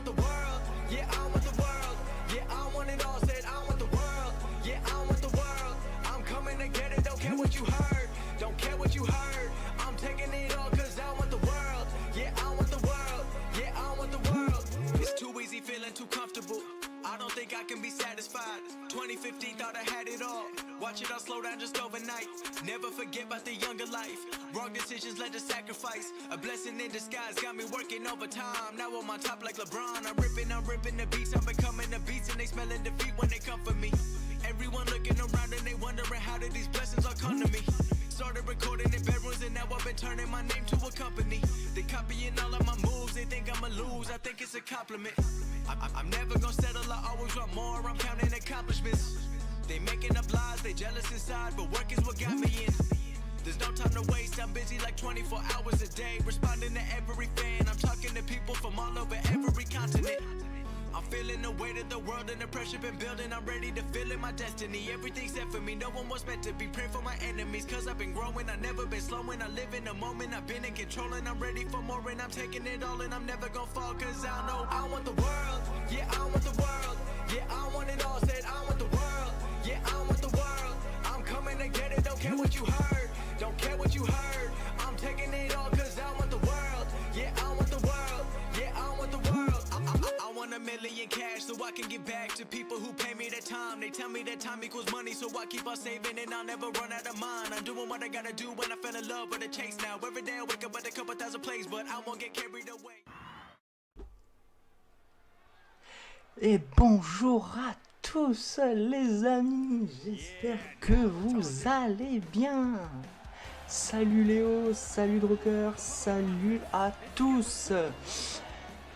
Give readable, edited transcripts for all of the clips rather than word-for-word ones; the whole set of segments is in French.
want the world, yeah, I want the world, yeah, I want it all, said I want the world, yeah, I want the world, I'm coming to get it, don't care what you heard, don't care what you heard, I'm taking it all cause I want the world, yeah, I want the world, yeah, I want the world. It's too easy feeling too comfortable, I don't think I can be satisfied. 2050 thought I had it all. Watch it all slow down just overnight. Never forget about the younger life. Wrong decisions led to sacrifice. A blessing in disguise got me working overtime. Now I'm on top like LeBron. I'm ripping the beats. I'm becoming the beats and they smelling defeat when they come for me. Everyone looking around and they wondering how did these blessings all come to me. Started recording in bedrooms and now I've been turning my name to a company. They copying all of my moves, they think I'ma lose, I think it's a compliment. I'm never gonna settle, I always want more, I'm counting accomplishments. They making up lies, they jealous inside, but work is what got me in. There's no time to waste, I'm busy like 24 hours a day, responding to every fan, I'm talking to people from all over every continent. I'm feeling the weight of the world and the pressure been building. I'm ready to feel in my destiny. Everything's set for me. No one was meant to be. Pray for my enemies. Cause I've been growing. I've never been slowing. I live in the moment. I've been in control and I'm ready for more. And I'm taking it all and I'm never gonna fall. Cause I know I want the world. Yeah, I want the world. Yeah, I want it all. Said I want the world. Yeah, I want the world. I'm coming to get it. Don't care what you heard. Don't care what you heard. I'm taking it all cause I want the world. Yeah, I want the world. Yeah, I want the world. I want a million cash so I can give back to people who pay me their time. They tell me that time equals money, so I keep on saving and I'll never run out of mine. I'm doing what I gotta do when I fell in love with the chase now. Every day I wake up with a couple thousand plays, but I won't get carried away. Et bonjour à tous les amis, j'espère que vous allez bien. Salut Léo, salut Drucker, salut à tous.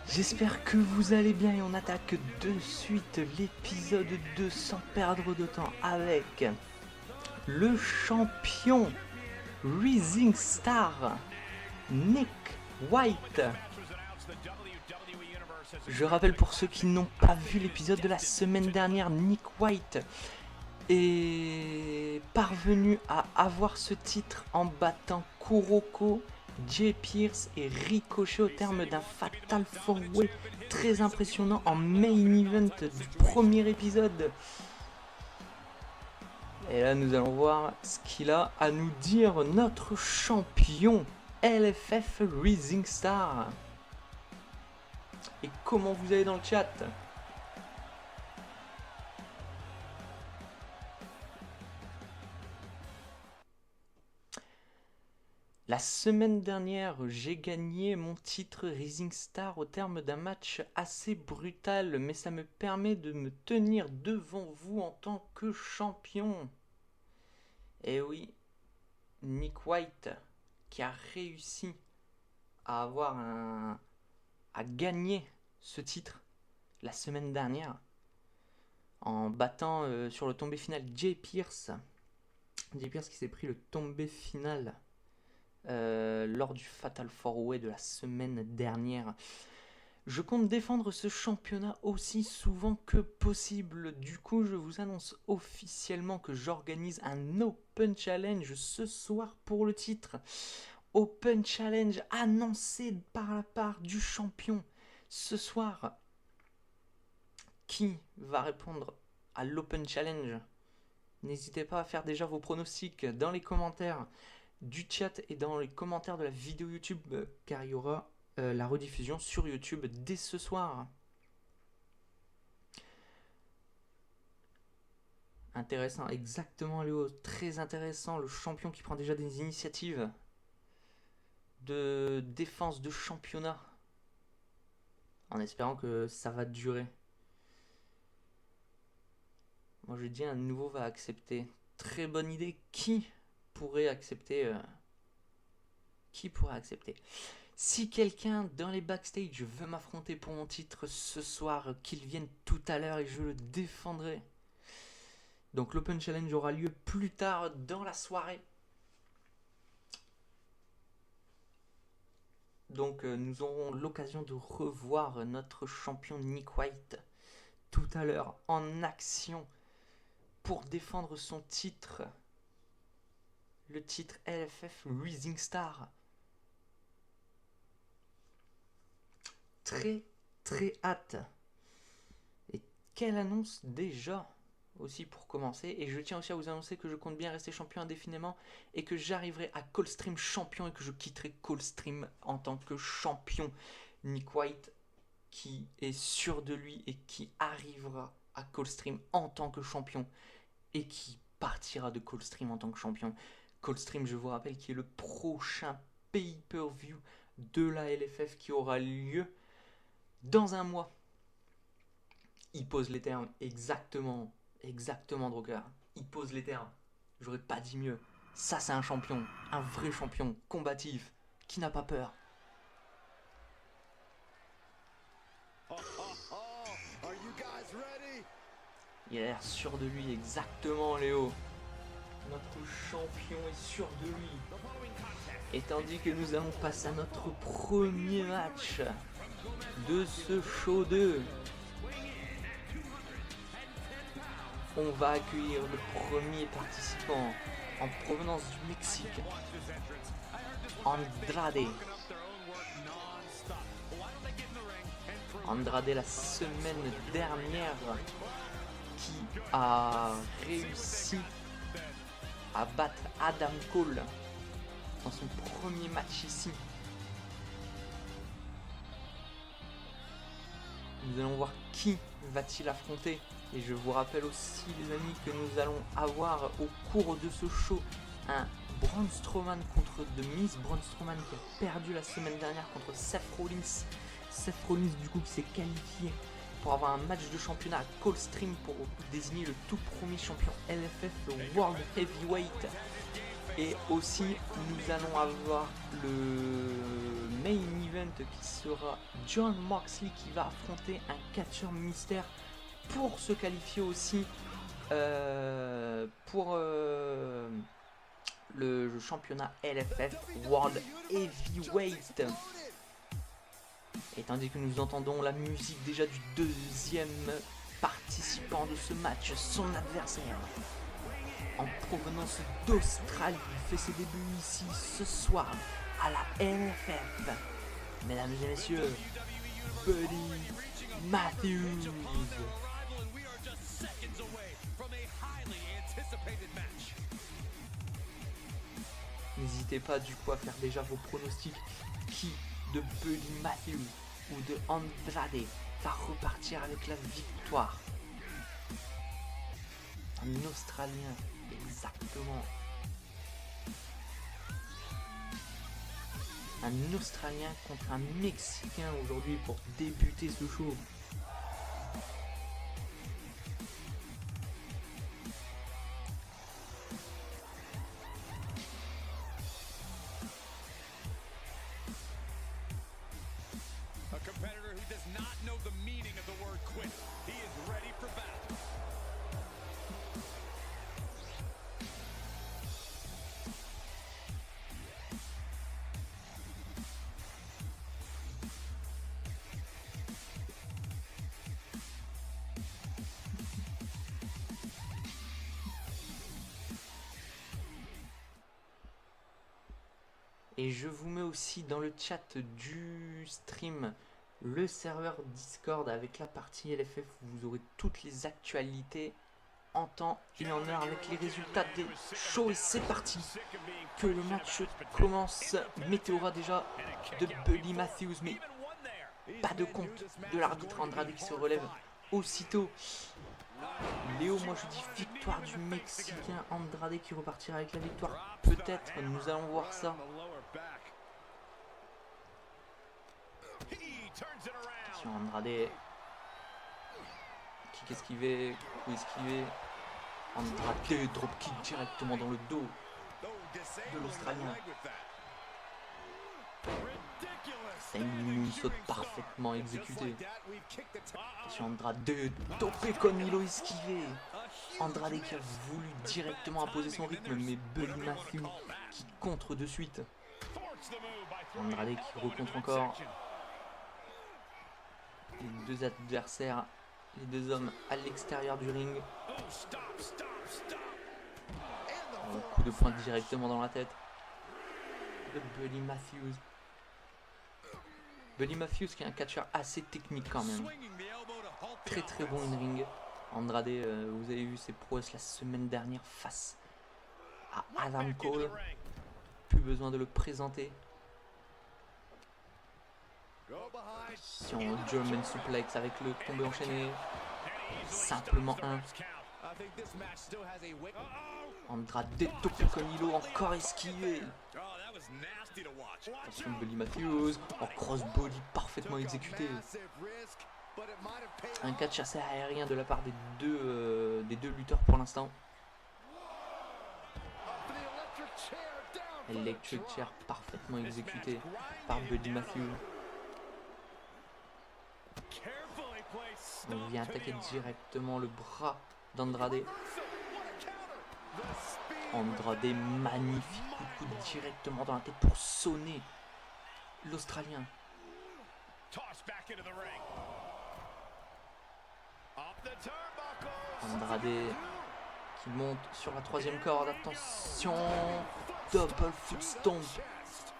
J'espère que vous allez bien et on attaque de suite l'épisode 2 sans perdre de temps avec le champion Rising Star, Nick Whyte. Je rappelle pour ceux qui n'ont pas vu l'épisode de la semaine dernière, Nick Whyte est parvenu à avoir ce titre en battant Kuroko, Jay Pierce et Ricochet au terme d'un Fatal 4-Way très impressionnant en main event du premier épisode. Et là nous allons voir ce qu'il a à nous dire notre champion LFF Rising Star. Et comment vous allez dans le chat ? La semaine dernière, j'ai gagné mon titre Rising Star au terme d'un match assez brutal, mais ça me permet de me tenir devant vous en tant que champion. Et oui, Nick Whyte qui a réussi à gagner ce titre la semaine dernière en battant sur le tombé final Jay Pierce. Jay Pierce qui s'est pris le tombé final lors du Fatal 4-Way de la semaine dernière. Je compte défendre ce championnat aussi souvent que possible. Du coup, je vous annonce officiellement que j'organise un Open Challenge ce soir pour le titre. Open Challenge annoncé par la part du champion. Ce soir, qui va répondre à l'Open Challenge ? N'hésitez pas à faire déjà vos pronostics dans les commentaires du chat et dans les commentaires de la vidéo YouTube, car il y aura la rediffusion sur YouTube dès ce soir. Intéressant, exactement Léo, très intéressant, le champion qui prend déjà des initiatives de défense de championnat, en espérant que ça va durer. Moi je dis un nouveau va accepter. Très bonne idée, qui pourrait accepter Si quelqu'un dans les backstage veut m'affronter pour mon titre ce soir, qu'il vienne tout à l'heure et je le défendrai. Donc l'Open Challenge aura lieu plus tard dans la soirée. Donc nous aurons l'occasion de revoir notre champion Nick Whyte tout à l'heure en action pour défendre son titre. Le titre LFF Rising Star. Très très hâte. Et quelle annonce déjà aussi pour commencer. Et je tiens aussi à vous annoncer que je compte bien rester champion indéfiniment et que j'arriverai à Coldstream champion et que je quitterai Coldstream en tant que champion. Nick White qui est sûr de lui et qui arrivera à Coldstream en tant que champion et qui partira de Coldstream en tant que champion. Coldstream, je vous rappelle, qui est le prochain pay-per-view de la LFF qui aura lieu dans un mois. Il pose les termes exactement, Drucker. Il pose les termes. J'aurais pas dit mieux. Ça, c'est un champion, un vrai champion, combatif, qui n'a pas peur. Il a l'air sûr de lui, exactement, Léo. Notre champion est sûr de lui. Et tandis que nous allons passer à notre premier match de ce show 2, on va accueillir le premier participant en provenance du Mexique, Andrade. Andrade la semaine dernière qui a réussi à battre Adam Cole dans son premier match ici. Nous allons voir qui va-t-il affronter. Et je vous rappelle aussi, les amis, que nous allons avoir au cours de ce show un Braun Strowman contre The Miz. Braun Strowman qui a perdu la semaine dernière contre Seth Rollins. Seth Rollins du coup qui s'est qualifié pour avoir un match de championnat à Coldstream pour désigner le tout premier champion LFF, le World Heavyweight. Et aussi nous allons avoir le main event qui sera Jon Moxley qui va affronter un catcheur mystère pour se qualifier aussi pour le championnat LFF World Heavyweight. Et tandis que nous entendons la musique déjà du deuxième participant de ce match, son adversaire, en provenance d'Australie, fait ses débuts ici ce soir à la LFF. Mesdames et messieurs, Buddy Matthews. N'hésitez pas du coup à faire déjà vos pronostics. Qui de Buddy Matthews ou de Andrade va repartir avec la victoire? Un Australien, exactement. Un Australien contre un Mexicain aujourd'hui pour débuter ce show. A competitor who does not know the meaning of the word quit. He is ready for battle. Et je vous mets aussi dans le chat du stream le serveur Discord avec la partie LFF où vous aurez toutes les actualités en temps et en heure avec les résultats des shows. Et c'est parti que le match commence. Météora déjà de Buddy Matthews, mais pas de compte de l'arbitre Andrade qui se relève aussitôt. Léo, moi je dis victoire du Mexicain Andrade qui repartira avec la victoire. Peut-être, nous allons voir ça. Attention Andrade qui esquivé, coup esquivé. Andrade, dropkick directement dans le dos de l'Australien. C'est une saute parfaitement exécutée. Attention Andrade, topé comme il l'a esquivé. Andrade qui a voulu directement imposer son rythme, mais Buddy Matthews qui contre de suite. Andrade qui recontre encore. Les deux adversaires, les deux hommes à l'extérieur du ring. Un coup de poing directement dans la tête de Buddy Matthews. Buddy Matthews qui est un catcheur assez technique quand même. Très très bon in-ring. Andrade, vous avez vu ses prouesses la semaine dernière face à Adam Cole. Plus besoin de le présenter. Attention, German suplex avec le tombé enchaîné. Simplement un. Andrade topé comme Hilo, encore esquivé. Attention, Buddy Matthews en crossbody parfaitement exécuté. Un catch assez aérien de la part des deux lutteurs pour l'instant. Electric chair parfaitement exécuté par Buddy Matthews. On vient attaquer directement le bras d'Andrade. Andrade, magnifique coup de coude directement dans la tête pour sonner l'Australien. Andrade qui monte sur la troisième corde. Attention, double foot stomp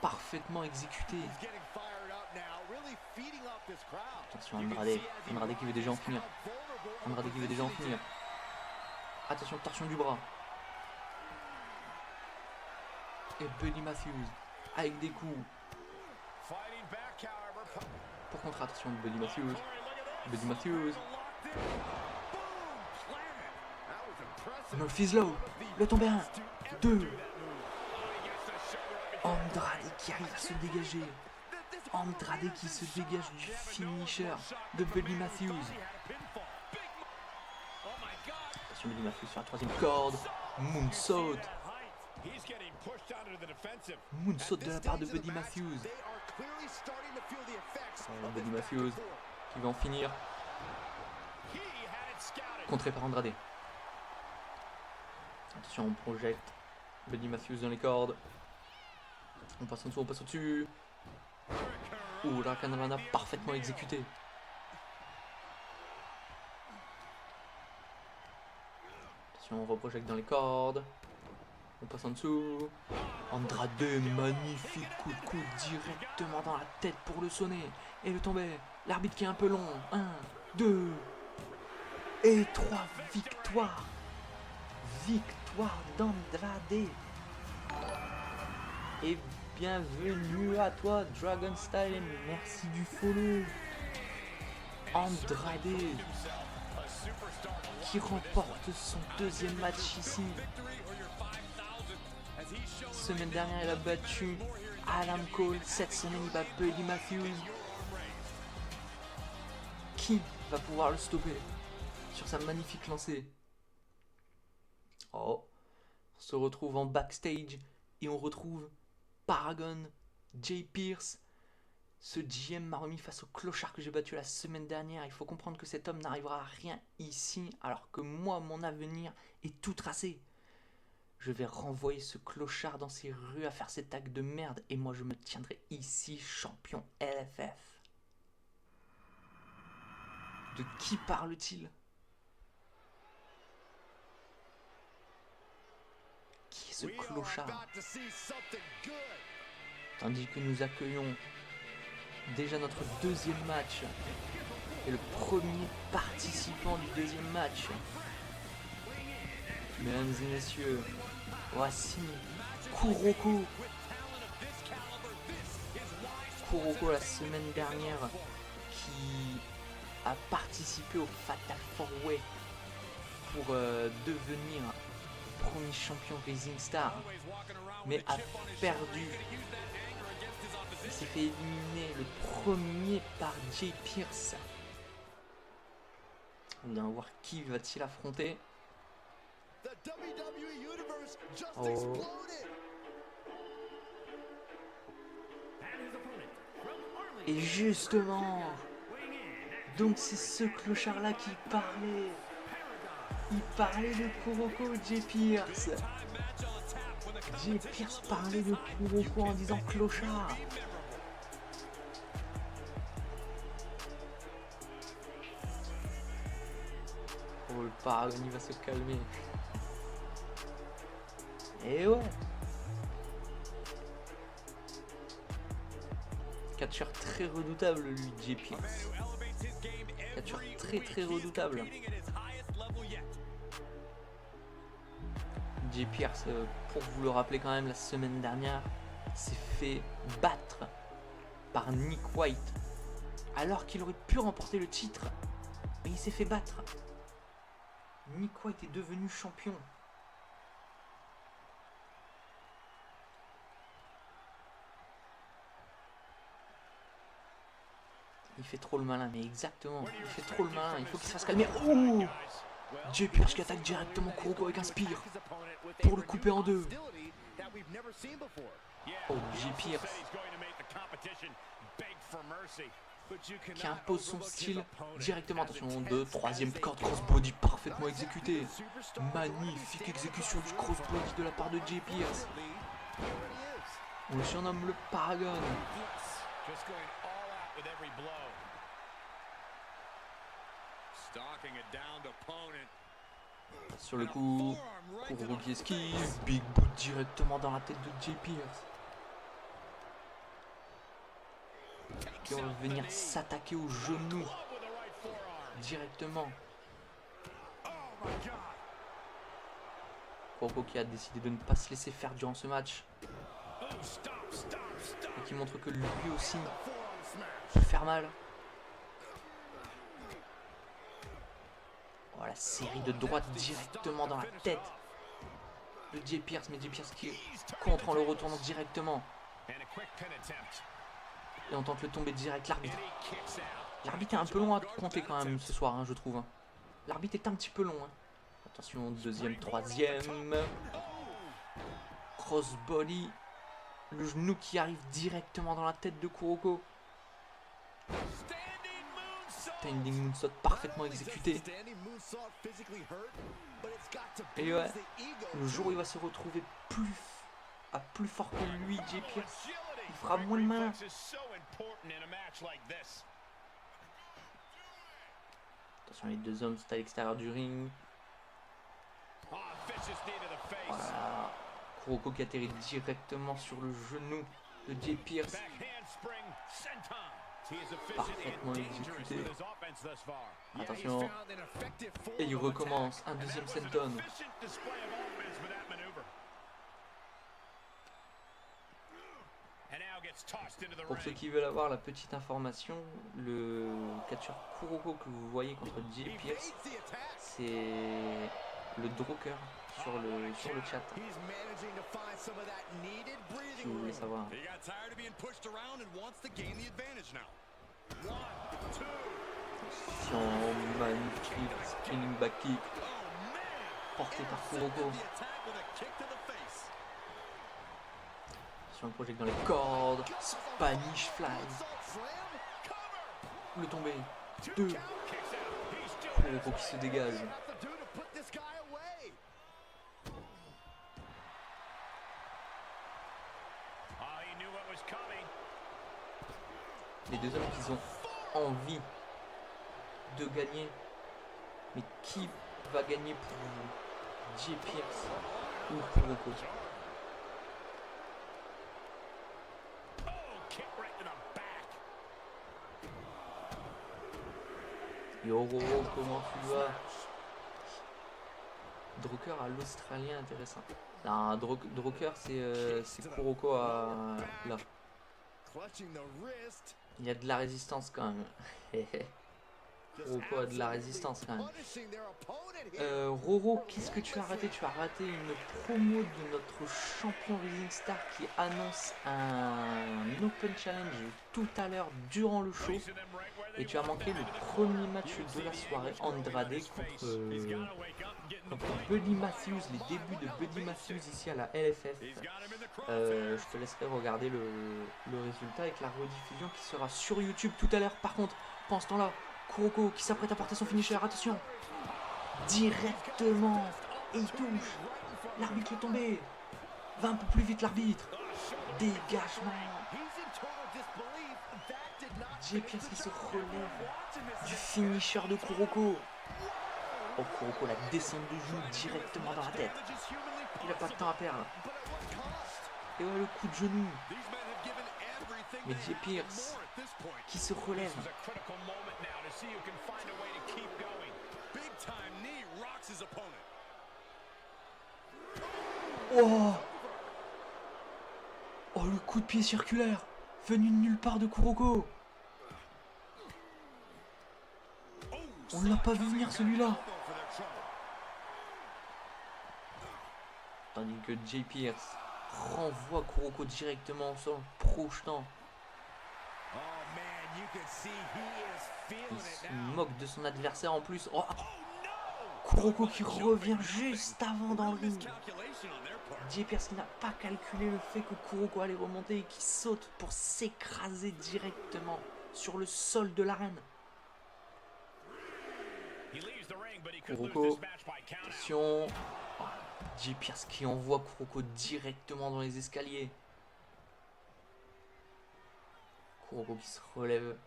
parfaitement exécuté. Attention, Andrade qui veut déjà en finir. Andrade qui veut déjà en finir. Attention, torsion du bras. Et Buddy Matthews avec des coups. Pour contre, attention, Buddy Matthews. Buddy Matthews. Murphy's Law. Le tombé 1, 2. Andrade qui arrive à se dégager. Andrade qui se dégage du finisher de Buddy Matthews. Attention, Buddy Matthews sur la troisième corde. Moonsault. Moonsault de la part de Buddy Matthews. Buddy Matthews qui va en finir. Contré par Andrade. Attention, on projette Buddy Matthews dans les cordes. On passe en dessous, on passe au-dessus. Ouh, la Canrana parfaitement exécutée. Attention, on reprojette dans les cordes. On passe en dessous. Andrade, magnifique coup de coude directement dans la tête pour le sonner. Et le tomber. L'arbitre qui est un peu long. 1, 2 et 3 victoires. Victoire d'Andrade. Et bienvenue à toi, Dragon Style, et merci du follow. Andrade qui remporte son deuxième match ici. Semaine dernière, il a battu Adam Cole. Cette semaine, il bat Buddy Matthews. Qui va pouvoir le stopper sur sa magnifique lancée? Oh, on se retrouve en backstage et on retrouve Paragon, Jay Pierce. Ce GM m'a remis face au clochard que j'ai battu la semaine dernière. Il faut comprendre que cet homme n'arrivera à rien ici, alors que moi, mon avenir est tout tracé. Je vais renvoyer ce clochard dans ses rues à faire ses tags de merde, et moi je me tiendrai ici champion LFF. De qui parle-t-il? Qui est ce clochard? Tandis que nous accueillons déjà notre deuxième match et le premier participant du deuxième match. Mesdames et messieurs, voici Kuroko. Kuroko la semaine dernière qui a participé au Fatal 4-Way pour devenir premier champion Rising Star, mais a perdu. Il s'est fait éliminer le premier par Jay Pierce. On va voir qui va-t-il affronter. Oh. Et justement, donc c'est ce clochard là qui parlait. Il parlait de Kuroko, Jay Pierce. Jay Pierce parlait de Kuroko en disant clochard. Oh, le Paragon, il va se calmer. Et ouais. Catcheur très redoutable, lui, Jay Pierce. Catcheur très redoutable. Jay Pierce, pour vous le rappeler quand même, la semaine dernière, s'est fait battre par Nick White. Alors qu'il aurait pu remporter le titre. Mais il s'est fait battre. Nick White est devenu champion. Il fait trop le malin, mais exactement. Il fait trop le malin, il faut qu'il se fasse calmer. Oh, Jay Pierce qui attaque directement Kuroko avec un spear pour le couper en deux. Oh, Jay Pierce qui impose son style directement. Attention, 2, 3e corde crossbody parfaitement exécuté. Magnifique exécution du crossbody de la part de Jay Pierce. On le surnomme le Paragon. Sur le coup, Kuroko qui esquive, big boot directement dans la tête de Jay Pierce. Qui va venir s'attaquer au genou directement. Kuroko qui a décidé de ne pas se laisser faire durant ce match. Et qui montre que lui aussi peut faire mal. Oh, la série de droites directement dans la tête de Jay Pierce. Mais Jay Pierce qui contre en le retournant directement. Et on tente le tomber direct. L'arbitre est un peu long à compter quand même ce soir, hein, je trouve. L'arbitre est un petit peu long. Hein. Attention, 2e, 3e. Crossbody. Le genou qui arrive directement dans la tête de Kuroko. Standing moonsault parfaitement exécuté. Et ouais, le jour où il va se retrouver plus fort que lui, Jay Pierce, il fera moins de malin. Attention, les deux hommes sont à l'extérieur du ring. Voilà. Kuroko qui atterrit directement sur le genou de Jay Pierce. Parfaitement exécuté. Attention. Et il recommence. Un 2e senton. Pour ceux qui veulent avoir la petite information, le catcheur Kuroko que vous voyez contre Jay Pierce, c'est le Droker sur le chat. Si vous voulez savoir. Attention, magnifique spinning back kick porté par Kuroko. Sur un project dans les cordes, Spanish Fly. Le tombé. 2. Kuroko qui se dégage. Les deux hommes qui ont envie de gagner. Mais qui va gagner pour vous? Jay Pierce ou Kuroko? Yo Roro, comment tu vas? Droker à l'Australien, intéressant. Non, Droker c'est Kuroko à là. Il y a de la résistance quand même. Kuroko a de la résistance quand même. Roro, qu'est-ce que tu as raté? Tu as raté une promo de notre champion Rising Star qui annonce un Open Challenge tout à l'heure durant le show. Et tu as manqué le premier match de la soirée, Andrade contre Buddy Matthews, les débuts de Buddy Matthews ici à la LFF. Je te laisserai regarder le résultat avec la rediffusion qui sera sur YouTube tout à l'heure. Par contre, pendant ce temps-là, Kuroko qui s'apprête à porter son finisher, attention, directement, et il touche, l'arbitre est tombé, va un peu plus vite l'arbitre, dégagement, Jay Pierce qui se relève du finisher de Kuroko. Oh, Kuroko la descente de genou directement dans la tête, il n'a pas de temps à perdre, et ouais, le coup de genou, Mais Jay Pierce qui se relève. Oh! Oh, le coup de pied circulaire venu de nulle part de Kuroko. On l'a pas vu venir celui-là. Tandis que Jay Pierce renvoie Kuroko directement en se projetant. Il se moque de son adversaire en plus. Oh. Kuroko qui revient juste avant dans le ring. Jay Pierce qui n'a pas calculé le fait que Kuroko allait remonter et qui saute pour s'écraser directement sur le sol de l'arène. Kuroko, attention. Oh, Jay Pierce qui envoie Kuroko directement dans les escaliers. Kuroko qui se relève.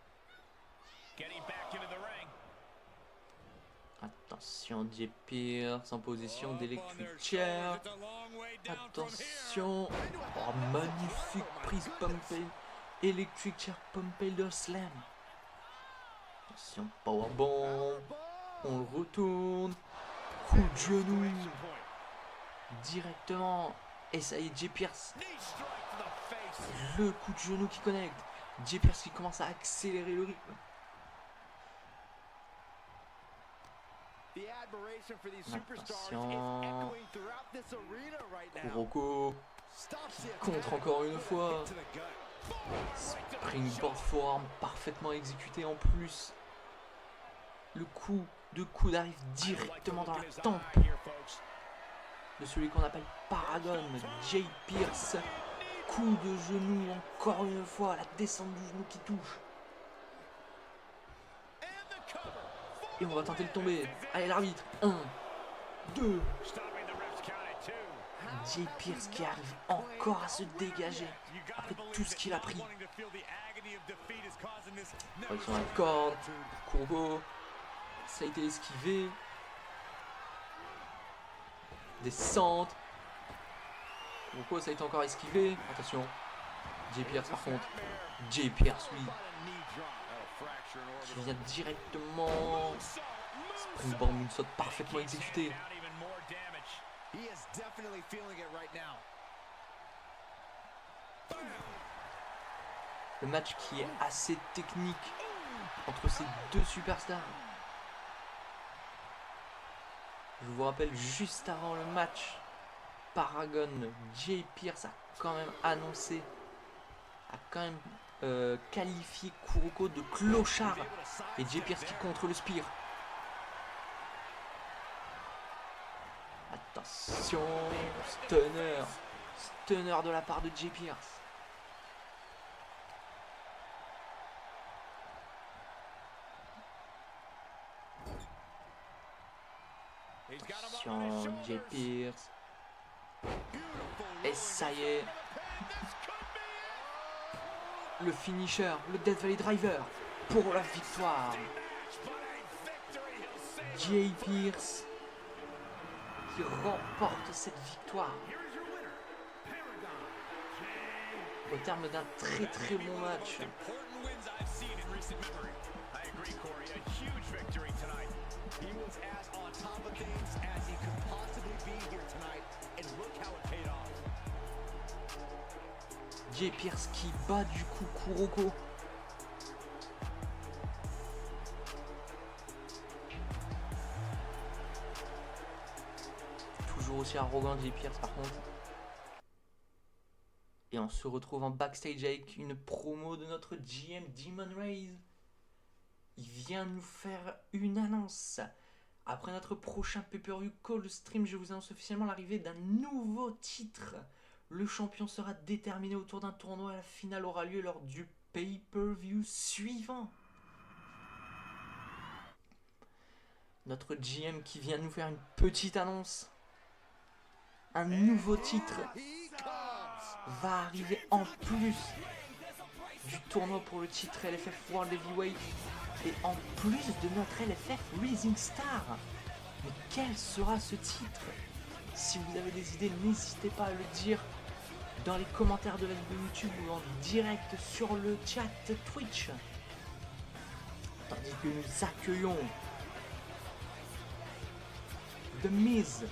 Attention, Jay Pierce en position d'Electric Chair. Attention. Oh, magnifique prise pumpée. Electric Chair pumpée de slam. Attention, powerbomb. On le retourne. Coup de genou. Directement. Et ça y est, Jay Pierce. Le coup de genou qui connecte. Jay Pierce qui commence à accélérer le rythme. Attention. Kuroko qui contre encore une fois. Springboard forearm parfaitement exécuté en plus. Le coup de coude arrive directement dans la tempe de celui qu'on appelle Paragon, Jay Pierce. Coup de genou encore une fois, la descente du genou qui touche. Et on va tenter de tomber. Allez l'arbitre. 1, 2. Jay Pierce qui arrive encore à se dégager après tout ce qu'il a pris. Direction la corde. Kuroko. Ça a été esquivé. Descente. Kuroko, ça a été encore esquivé. Attention. Jay Pierce par contre. Jay Pierce, oui. Qui vient directement. Springboard moonsault parfaitement exécuté. Le match qui est assez technique entre ces deux superstars. Je vous rappelle, juste avant le match, Paragon, Jay Pierce a quand même annoncé, qualifié Kuroko de clochard. Et Jay Pierce qui contre le spear. Attention, stunner de la part de Jay Pierce. Attention, Jay Pierce. Et ça y est. Le finisher, le Death Valley Driver pour la victoire. Jay Pierce qui remporte cette victoire au terme d'un très très bon match. Jay Pierce qui bat du coup Kuroko. Toujours aussi arrogant Jay Pierce par contre. Et on se retrouve en backstage avec une promo de notre GM Demon Rays. Il vient nous faire une annonce. Après notre prochain pay-per-view Cold Stream, je vous annonce officiellement l'arrivée d'un nouveau titre. Le champion sera déterminé autour d'un tournoi. La finale aura lieu lors du pay-per-view suivant. Notre GM qui vient nous faire une petite annonce. Un nouveau titre va arriver en plus du tournoi pour le titre LFF World Heavyweight et en plus de notre LFF Rising Star. Mais quel sera ce titre? Si vous avez des idées, n'hésitez pas à le dire dans les commentaires de la vidéo YouTube ou en direct sur le chat Twitch. Tandis que nous accueillons The Miz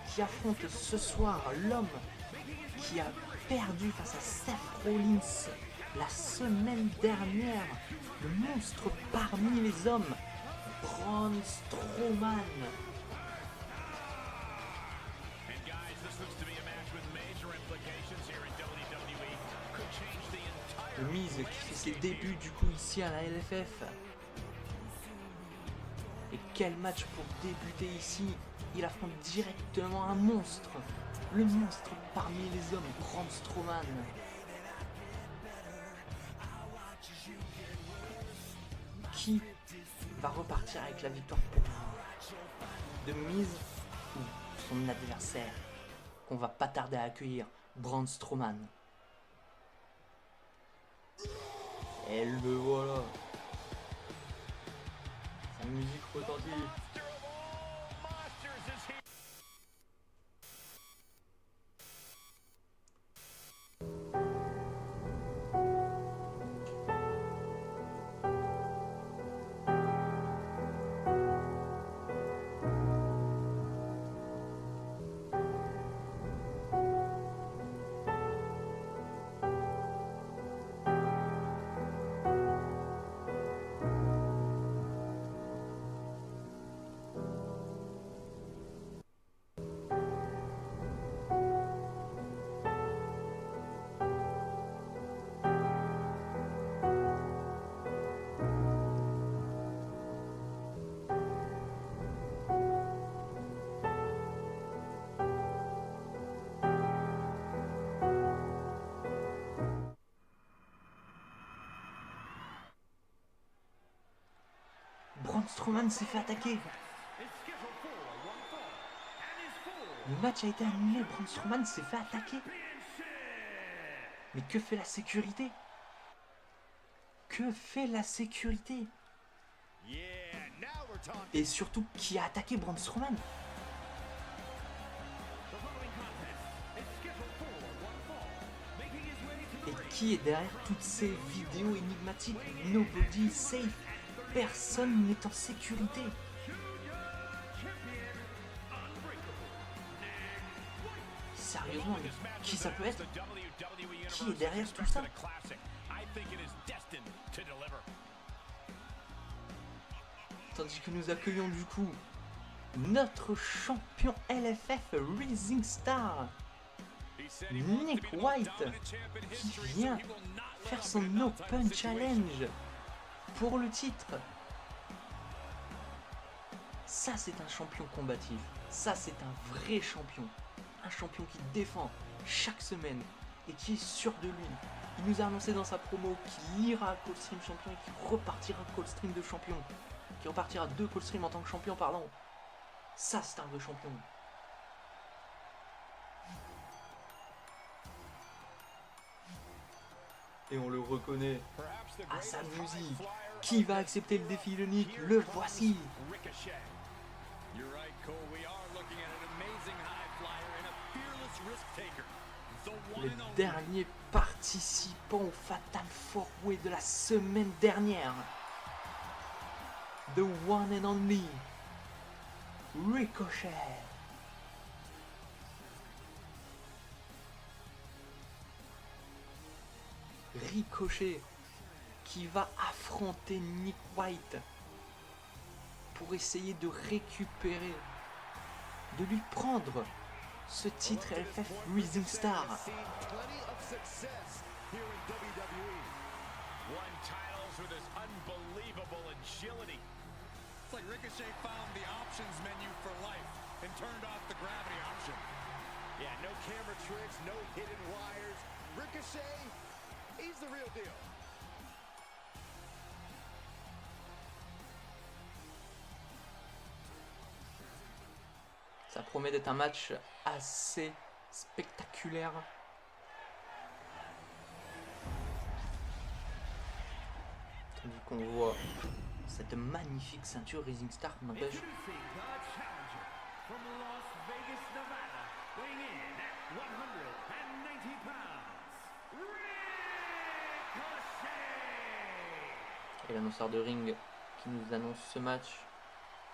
qui affronte ce soir l'homme qui a perdu face à Seth Rollins la semaine dernière, le monstre parmi les hommes, Braun Strowman. Le Miz qui fait ses débuts du coup ici à la LFF. Et quel match pour débuter ici. Il affronte directement un monstre. Le monstre parmi les hommes, Braun Strowman. Qui va repartir avec la victoire pour vous? The Miz ou son adversaire qu'on va pas tarder à accueillir, Braun Strowman. Et le voilà. Sa musique retentit. Braun Strowman s'est fait attaquer. Le match a été annulé. Braun Strowman s'est fait attaquer. Mais que fait la sécurité? Que fait la sécurité? Et surtout, qui a attaqué Braun Strowman? Et qui est derrière toutes ces vidéos énigmatiques? Nobody safe. Personne n'est en sécurité. Sérieusement, mais qui ça peut être? Qui est derrière tout ça? Tandis que nous accueillons du coup notre champion LFF Rising Star, Nick White, qui vient faire son Open Challenge pour le titre. Ça c'est un champion combatif. Ça c'est un vrai champion. Un champion qui défend chaque semaine et qui est sûr de lui. Il nous a annoncé dans sa promo qu'il ira à Coldstream champion et qu'il repartira à Coldstream de champion. Qu'il repartira de Coldstream en tant que champion, pardon. Ça c'est un vrai champion. Et on le reconnaît à sa musique. Qui va accepter le défi de Nick? Le voici. Le dernier participant au Fatal 4-Way de la semaine dernière. The one and only Ricochet. Ricochet qui va affronter Nick White pour essayer de récupérer, de lui prendre ce titre LFF Rising Star. It's like Ricochet found the options menu for life and turned off the gravity option. Yeah, no camera tricks, no hidden wires. Ricochet, he's the real deal. Ça promet d'être un match assez spectaculaire. Tandis qu'on voit cette magnifique ceinture Rising Star, n'empêche. From Las Vegas, Nevada, weighing in at 105 Et l'annonceur de ring qui nous annonce ce match.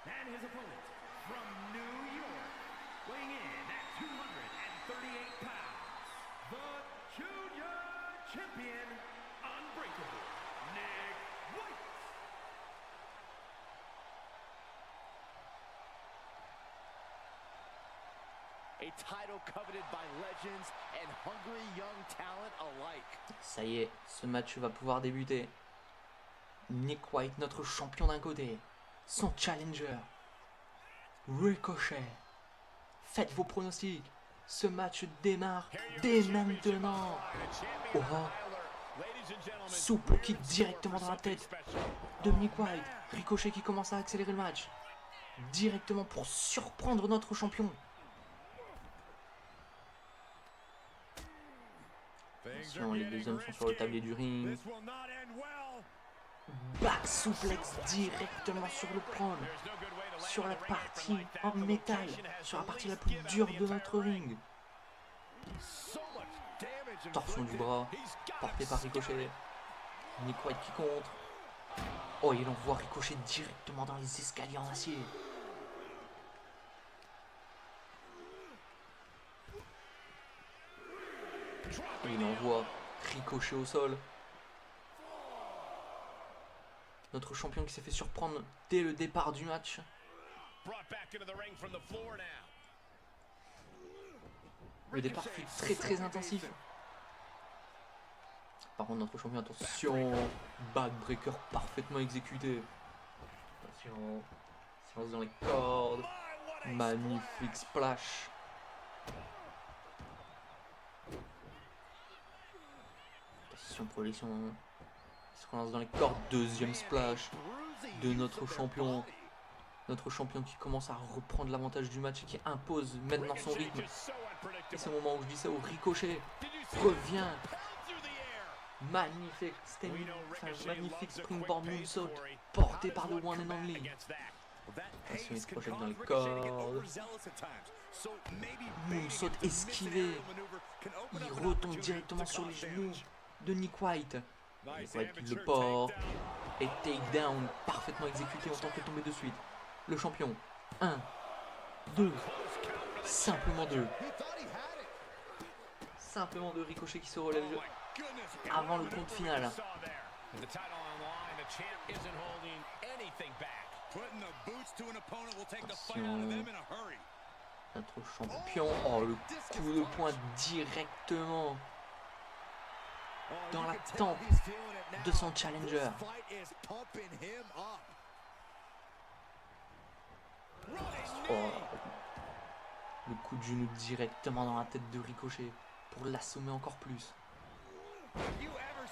And his opponent from New York, weighing in at 238 pounds, the Junior Champion, Unbreakable, Nick White. A title coveted by legends and hungry young talent alike. Ça y est, ce match va pouvoir débuter. Nick White, notre champion d'un côté. Son challenger, Ricochet. Faites vos pronostics. Ce match démarre dès maintenant. Oh, souple kick directement dans la tête de Nick White. Ricochet qui commence à accélérer le match. Directement pour surprendre notre champion. Attention, les deux hommes sont sur le tablier du ring. Back suplex directement sur le prône. Sur la partie en métal. Sur la partie la plus dure de notre ring. Torsion du bras. Porté par Ricochet. Nick White qui contre. Oh, il envoie Ricochet directement dans les escaliers en acier. Et il envoie Ricochet au sol. Notre champion qui s'est fait surprendre dès le départ du match. Le départ fut très intensif. Par contre, notre champion, attention, backbreaker parfaitement exécuté. Attention, silence dans les cordes. Magnifique splash. Attention, projection. Il se relance dans les cordes. Deuxième splash de notre champion. Notre champion qui commence à reprendre l'avantage du match et qui impose maintenant son rythme. Et c'est au moment où je dis ça, où Ricochet revient. Magnifique springboard moonsault porté par le one and only. Attention, il se projette dans les cordes. Moonsault esquivé. Il retombe directement sur les genoux de Nick White. Nick White qui le porte. Et takedown parfaitement exécuté en tant que tombé de suite. Le champion. 1, 2. Simplement 2. Simplement 2. Ricochet qui se relève avant le compte final. Attention. Notre champion. Oh, le coup de poing directement dans la tempe de son challenger. Oh, le coup de genou directement dans la tête de Ricochet pour l'assommer encore plus.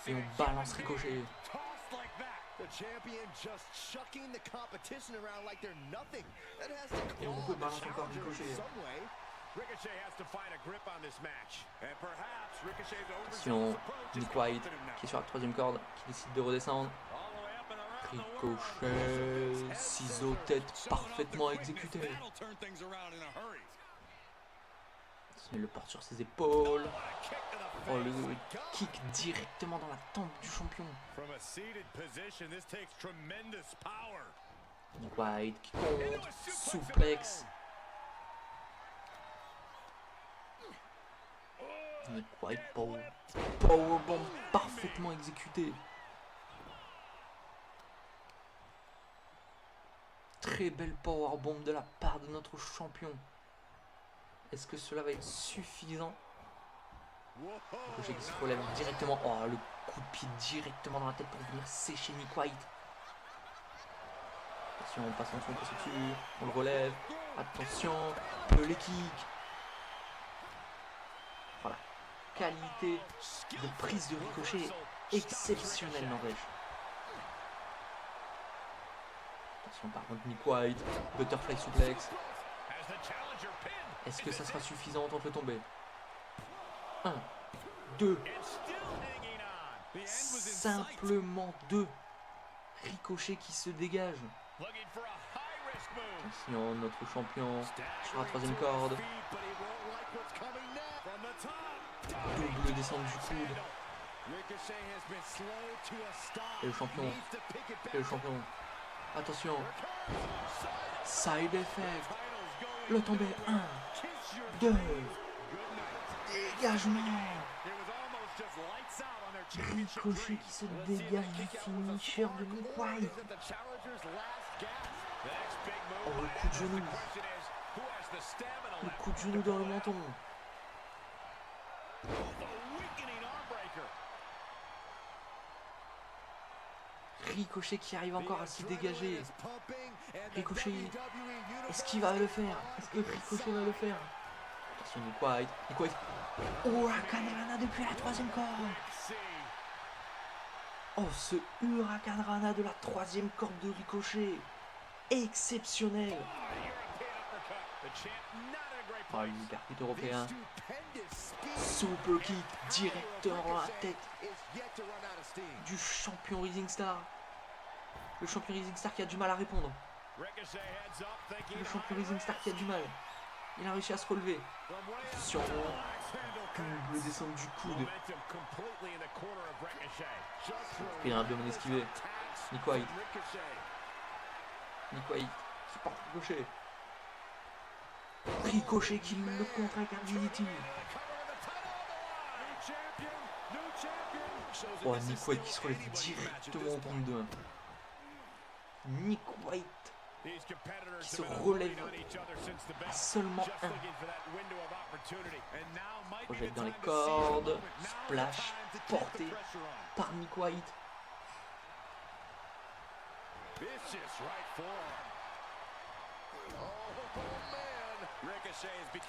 Et on balance Ricochet. Et on balance encore Ricochet. Attention, Nick White qui est sur la troisième corde, qui décide de redescendre. Ricochet, ciseau tête parfaitement exécuté. Il le porte sur ses épaules. Oh, le kick directement dans la tempe du champion. Nick White qui compte, souplex. Nick White powerbomb parfaitement exécuté. Très belle powerbomb de la part de notre champion. Est-ce que cela va être suffisant? Ricochet qui se relève directement. Oh, le coup de pied directement dans la tête pour venir sécher Nick White. Attention, on passe en dessous, on passe au-dessus. On le relève. Attention, les kicks. Voilà. Qualité de prise de Ricochet exceptionnelle, n'empêche. Attention, par contre, Nick White. Butterfly suplex. Est-ce que ça sera suffisant en tant que tomber? 1, 2. Simplement 2. Ricochet qui se dégage. Attention, notre champion sur la troisième corde. Double descente du coude. Ricochet has been slow to a stop. Et le champion. Needs to pick it back Et le up. champion. Attention. Side Side effect. titles going Le tombé. 1, kiss your 2. good night. Dégagement. It was almost just lights out on their championship Ricochet dream. qui se Let's see if dégage the du kick out was a finisher smart de Nick or White. is it the challenger's last gasp? The next big move Oh, le right coup de after genou. the question is, who has the stamina Le left coup de to genou dans le pull it menton. out? The weakening arm breaker. Ricochet qui arrive encore à se The dégager. adrenaline is pumping and the Ricochet. WWE Est-ce qu'il va le faire? Est-ce que Ricochet va le faire? Attention, Nick White. Nick White. Hurricanrana depuis la 3e corde. See. Oh, ce Hurricanrana de la 3e corde de Ricochet. Exceptionnel. European uppercut. The champ not in a great Oh, place. le hypercut européen. Stupendous speed. Super kick directement dans la tête Is yet to run out of steam. du champion Rising Star. Le champion Rising Star qui a du mal à répondre. Ricochet heads up, thinking Le champion high Rising Star qui a du mal. Il a réussi à se relever. from way up. Attention. Axe handle Double descente du coude. momentum completely in the corner of Ricochet. Just Il a un bien esquivé. attacks Nick White. from Ricochet. Nick White qui porte Ricochet. Ricochet qui le contre avec un DDT. Oh, Nick White qui se relève directement au compte 2. Nick White qui se relève à seulement 1. Projette dans les cordes. Splash porté par Nick White.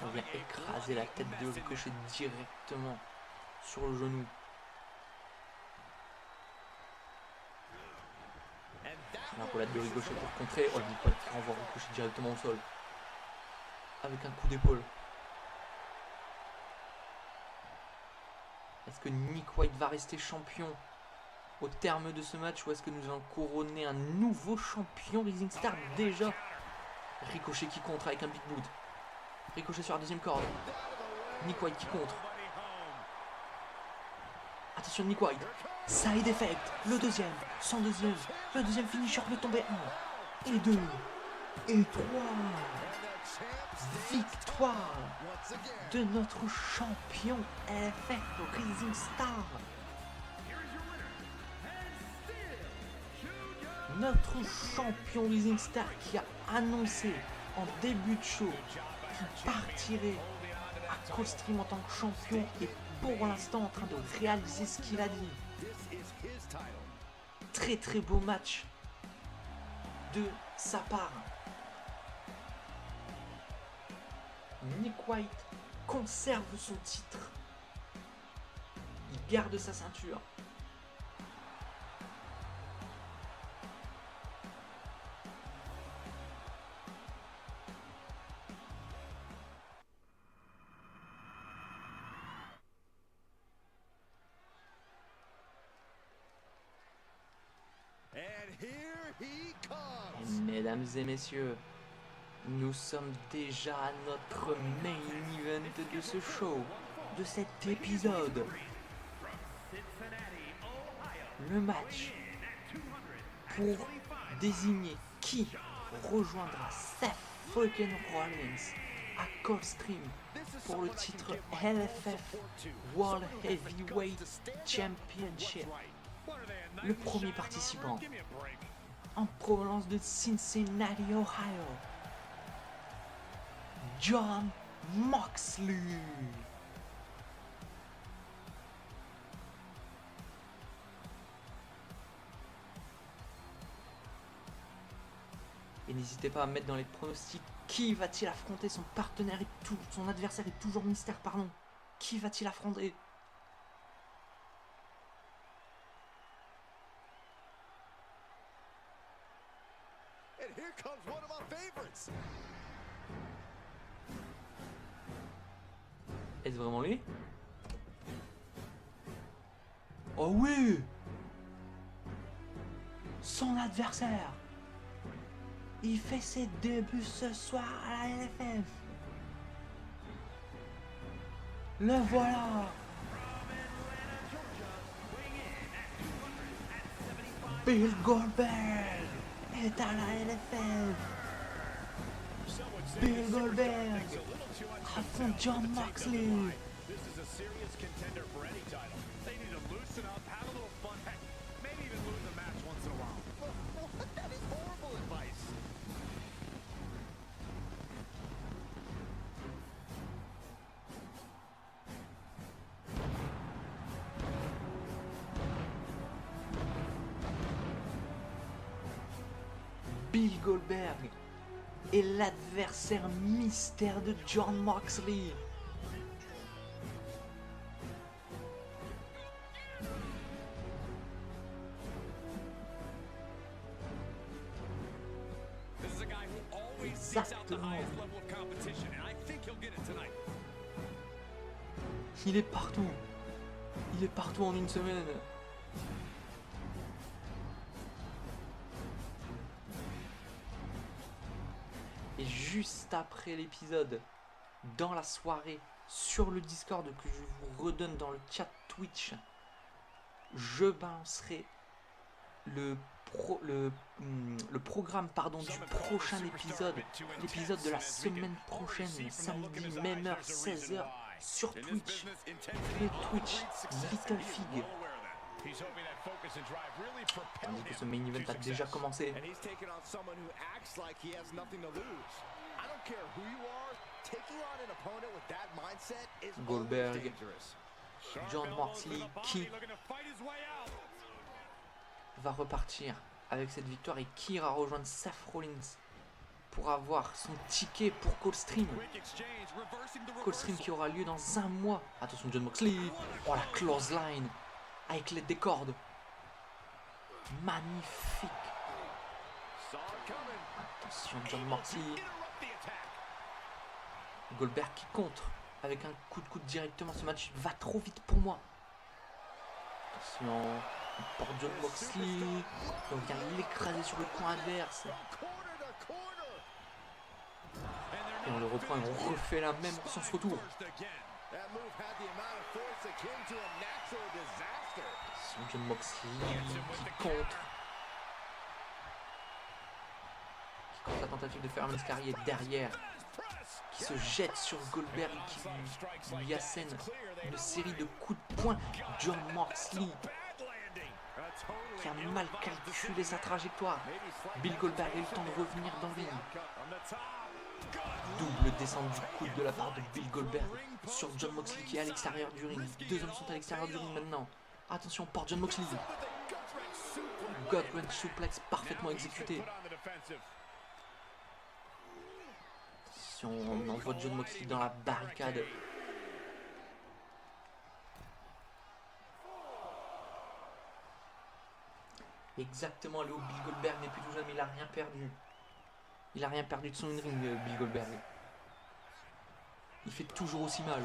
On vient écraser la tête de Ricochet directement sur le genou. La roulade de Ricochet pour contrer. Oh, Nick White qui renvoie Ricochet directement au sol. Avec un coup d'épaule. Est-ce que Nick White va rester champion au terme de ce match ou est-ce que nous allons couronner un nouveau champion Rising Star déjà? Ricochet qui contre avec un big boot. Ricochet sur la 2e corde. Nick White qui contre. Attention Nick White. Side effect. Le 2e. Son 2e. Le 2e finisher peut tomber 1. Et 2. Et 3. Victoire de notre champion LFF Rising Star. Notre champion Rising Star qui a annoncé en début de show qu'il partirait à Coldstream en tant que champion et pour l'instant en train de réaliser ce qu'il a dit. Très très beau match de sa part. Nick White conserve son titre. Il garde sa ceinture. Et mesdames et messieurs, nous sommes déjà à notre main event de ce show, de cet épisode. Le match pour désigner qui rejoindra Seth freaking Rollins à Coldstream pour le titre LFF World Heavyweight Championship. Le premier participant en provenance de Cincinnati, Ohio, Jon Moxley. Et n'hésitez pas à mettre dans les pronostics qui va-t-il affronter. Son partenaire et tout, son adversaire est toujours mystère, pardon. Qui va-t-il affronter? And here comes one of my favorites. Est-ce vraiment lui? Oh oui! Son adversaire! Il fait ses débuts ce soir à la LFF. Le voilà! Bill Goldberg est à la LFF. Bill Goldberg affronte Jon Moxley. This is a serious contender for any title. They need to loosen up, have a little fun, heck, maybe even lose a match once in a while. That is horrible advice. Bill Goldberg est l'adversaire mystère de Jon Moxley. This is a guy who always seeks out the Exactement. highest level of competition, and I think he'll get it tonight. Il est partout. Il est partout en une semaine. Et juste après l'épisode, dans la soirée, sur le Discord que je vous redonne dans le chat Twitch, je balancerai le programme du prochain épisode, l'épisode de la semaine prochaine, samedi, même heure, 16h, sur Twitch. Le Twitch Little Fig. He's hoping that focus and drive really propel Tandis que him ce main event to a déjà success. commencé. And he's taking on someone who acts like he has nothing to lose. I don't care who you are, taking on an opponent with that mindset is Goldberg. always dangerous. Sharp Jon elbows Moxley to the body, qui looking to fight his way out. va repartir avec cette victoire et qui ira rejoindre Seth Rollins pour avoir son ticket pour Coldstream. Quick exchange, reversing the Coldstream reversal. qui aura lieu dans un mois. Attention Jon Moxley. Oh la clothesline avec l'aide des cordes. Magnifique. Saw it coming. Attention Jon Moxley. Interrupt the attack. Goldberg qui contre avec un coup de coude directement. Ce match va trop vite pour moi. Attention. On porte Jon Moxley. On vient l'écraser sur le coin adverse. Corner to corner. Et on le reprend et on refait la même en sens retour. First again. That move had the amount of force akin to a natural disaster. Attention Jon Moxley qui contre. La tentative de faire un Miscari derrière, qui se jette sur Goldberg, qui lui assène une série de coups de poing. Jon Moxley qui a mal calculé sa trajectoire. Bill Goldberg a eu le temps de revenir dans le ring. Double descente du coude de la part de Bill Goldberg sur Jon Moxley qui est à l'extérieur du ring. Deux hommes sont à l'extérieur du ring maintenant. Attention, porte Jon Moxley. Gut-wrench suplex parfaitement exécuté. Attention, on envoie Jon Moxley dans la barricade. Exactement, le haut Bill Goldberg n'est plus tout jeune, mais il a rien perdu. Il a rien perdu de son in-ring, Bill Goldberg. Il fait toujours aussi mal.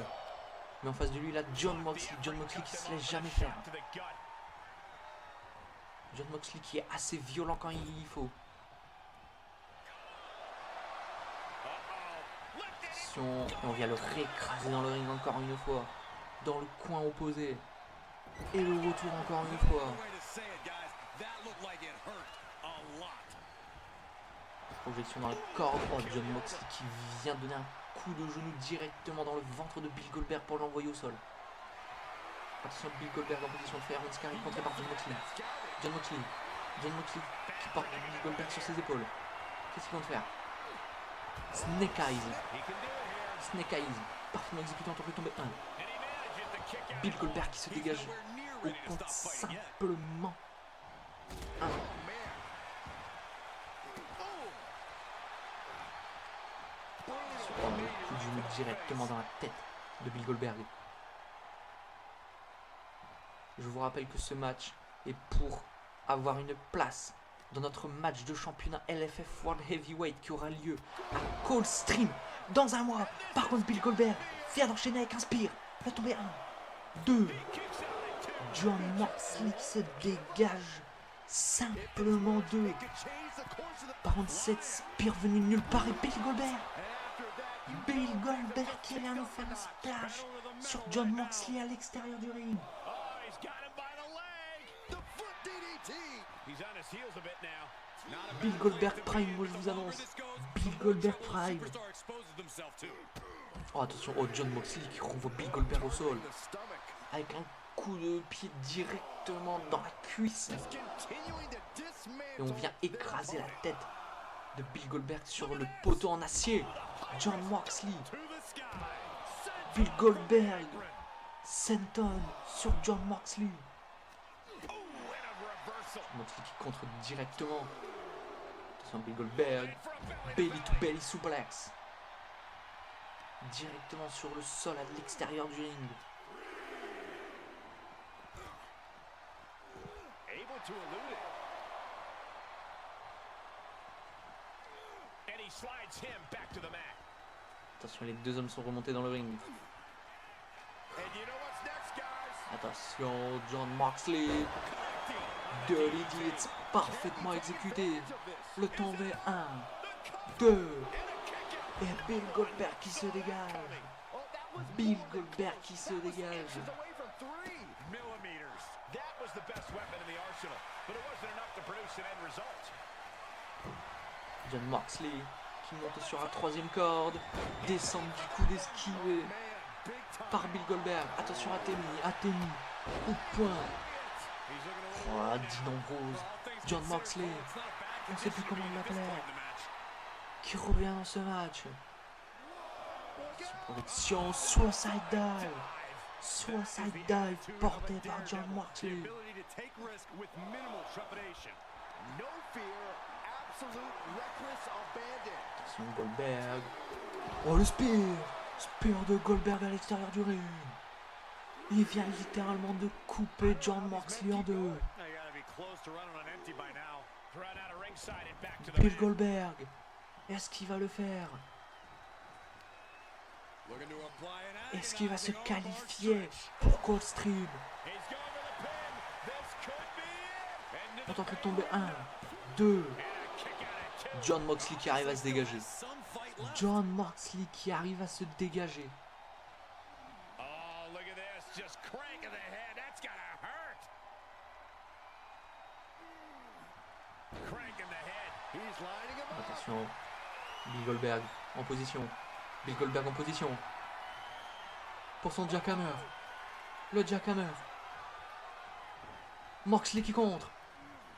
Mais en face de lui, il a Jon Moxley. Jon Moxley qui se laisse jamais faire. Jon Moxley qui est assez violent quand il faut. Attention, et on vient le réécraser dans le ring encore une fois. Dans le coin opposé. Et le retour encore une fois. Projection dans le corps. Oh, Jon Moxley qui vient donner un coup de genou directement dans le ventre de Bill Goldberg pour l'envoyer au sol. Attention, Bill Goldberg en position de faire un Scary contré par Jon Moxley. Jon Moxley qui porte Bill Goldberg sur ses épaules. Qu'est-ce qu'il compte faire? Snake Eyes. Snake Eyes. Parfaitement exécuté en tant que tombé 1. Bill Goldberg qui se dégage au compte simplement 1. Coup de genou directement dans la tête de Bill Goldberg. Je vous rappelle que ce match est pour avoir une place dans notre match de championnat LFF World Heavyweight qui aura lieu à Coldstream dans un mois. Par contre, Bill Goldberg vient d'enchaîner avec un spear. Il va tomber 1, 2. Jon Moxley qui se dégage simplement 2. Par contre, cette spear venue de nulle part et Bill Goldberg qui vient nous faire un splash sur Jon Moxley à l'extérieur du ring. He's on his heels a bit now. Not a Bill bad Goldberg place to Prime, be. moi je vous annonce. This goes, Bill Goldberg the Prime. superstar exposes himself to. Oh attention, oh John Moxley qui renvoie Bill Goldberg au sol. The stomach. Avec un coup de pied directement dans la cuisse. Continuing to Et on dismantle vient their écraser la opponent. tête de Bill Goldberg sur le poteau en acier. John Moxley, To the sky. Bill Goldberg, Senton sur John Moxley. Oh, and a reversal. Moxley qui contre directement. Attention Bill Goldberg, For a belly to belly suplex. Directement sur le sol à l'extérieur du ring. Able to elude it. And he slides him back to the mat. Attention, les deux hommes sont remontés dans le ring. And you know what's next, guys? Attention, John Moxley. Dirty Deeds parfaitement exécuté. Le tombé 1, 2. Et Bill Goldberg qui se dégage. Oh, that was Bill Goldberg qui se dégage. inches away from 3. Millimeters. That was the best weapon in the arsenal, but it wasn't enough to produce an end result. John Moxley qui monte sur la troisième corde. Descend du coup d'esquivé Man, big time. par Bill Goldberg. Attention Atemi. Coup de poing. He's looking a Oh, little Dean Ambrose. all things John considered, Moxley. well, it's not a bad On sait plus position to comment be on at this l'appelait. point in the match. Qui revient dans ce match. Protection, Suicide Dive. Suicide Dive porté par John The Moxley. ability to take risk with minimal trepidation. No fear, absolute reckless abandon. Attention Goldberg. Oh le spear. Spear de Goldberg à l'extérieur du ring. Il vient littéralement de couper John Moxley en deux. Now you gotta be close to running on empty by now. Run out of ringside and back to the Bill mat. Goldberg. Est-ce qu'il va le faire? Looking to apply an Est-ce qu'il va se agonizing arm qualifier stretch. pour Coldstream? He's going for the pin. This could be it. On And est en train de tomber 1, 2. a kick out at two. John Moxley qui arrive à se dégager. Some fight left. John Moxley qui arrive à se dégager. Oh, look at this. Just cranking the head. That's gotta hurt. Cranking the head. He's lining him up. Attention. Bill Goldberg en position. Bill Goldberg en position. Pour son jackhammer. Le jackhammer. Moxley qui contre.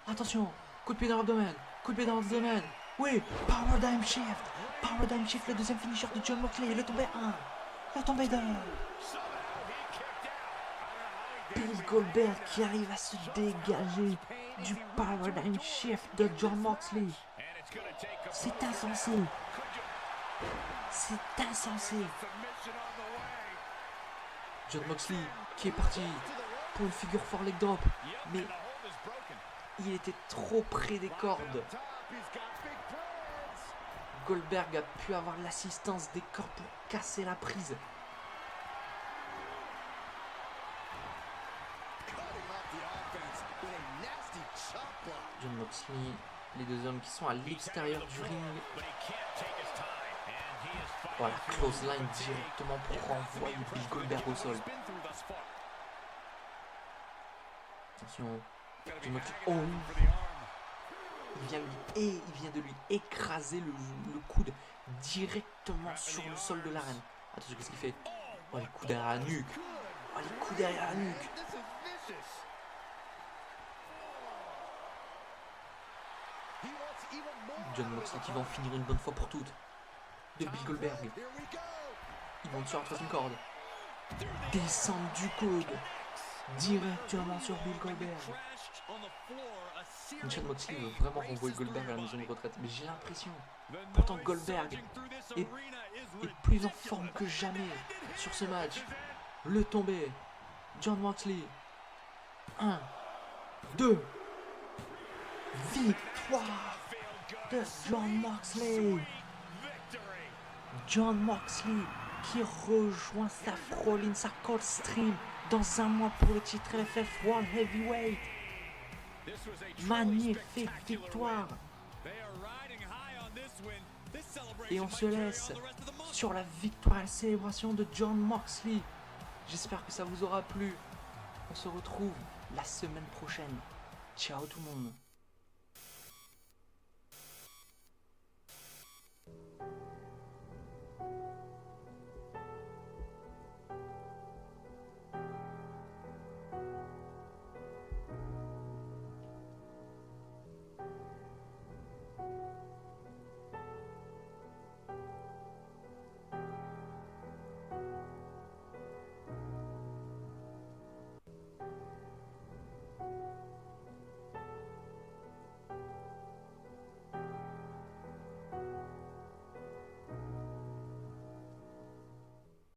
Attention. Coup de pied dans l'abdomen. Coup de pied dans l'abdomen. Oui. Paradigm Shift. Paradigm Shift, le deuxième finisher de John Moxley. Le tombé 1. Le tombé 2. Somehow he kicked out. I don't know how he did Bill Goldberg qui arrive à se dégager du Paradigm Shift de John Moxley. And it's gonna take a C'est insensé. could you C'est insensé. submission on the way. John Moxley qui est parti pour une figure 4 leg drop. Yep, Mais and the hold is broken. il était trop près des cordes. Top, he's got big plans. Goldberg a pu avoir l'assistance des cordes pour casser la prise. Cutting off the offense with a nasty chop block. John Moxley, les deux hommes qui sont à l'extérieur du ring. But he can't take his time. And he is fighting Voilà, through close line fatigue. directement pour renvoyer Bill Goldberg au sol. He's been through thus far. Attention, Gotta be John Moxley. agonizing Oh, for the arm. il vient de lui écraser le coude directement sur le sol de l'arène. Attention, qu'est-ce qu'il fait? Oh, les coups derrière la nuque. Oh, les coups derrière la nuque. This is vicious. He wants even more. John Moxley qui va en finir une bonne fois pour toutes. De Bill Goldberg. Here we go. Il monte sur la troisième corde. Descente du coude. Directement sur Bill Goldberg. John Moxley veut vraiment renvoyer Goldberg à la maison de retraite. Mais j'ai l'impression, pourtant Goldberg est plus en forme que jamais sur ce match. Le tombé. John Moxley. 1, 2. Victoire de John Moxley. John Moxley qui rejoint Seth Rollins à Coldstream dans un mois pour le titre LFF World Heavyweight. Magnifique victoire. Et on se laisse sur la victoire et la célébration de John Moxley. J'espère que ça vous aura plu. On se retrouve la semaine prochaine. Ciao tout le monde.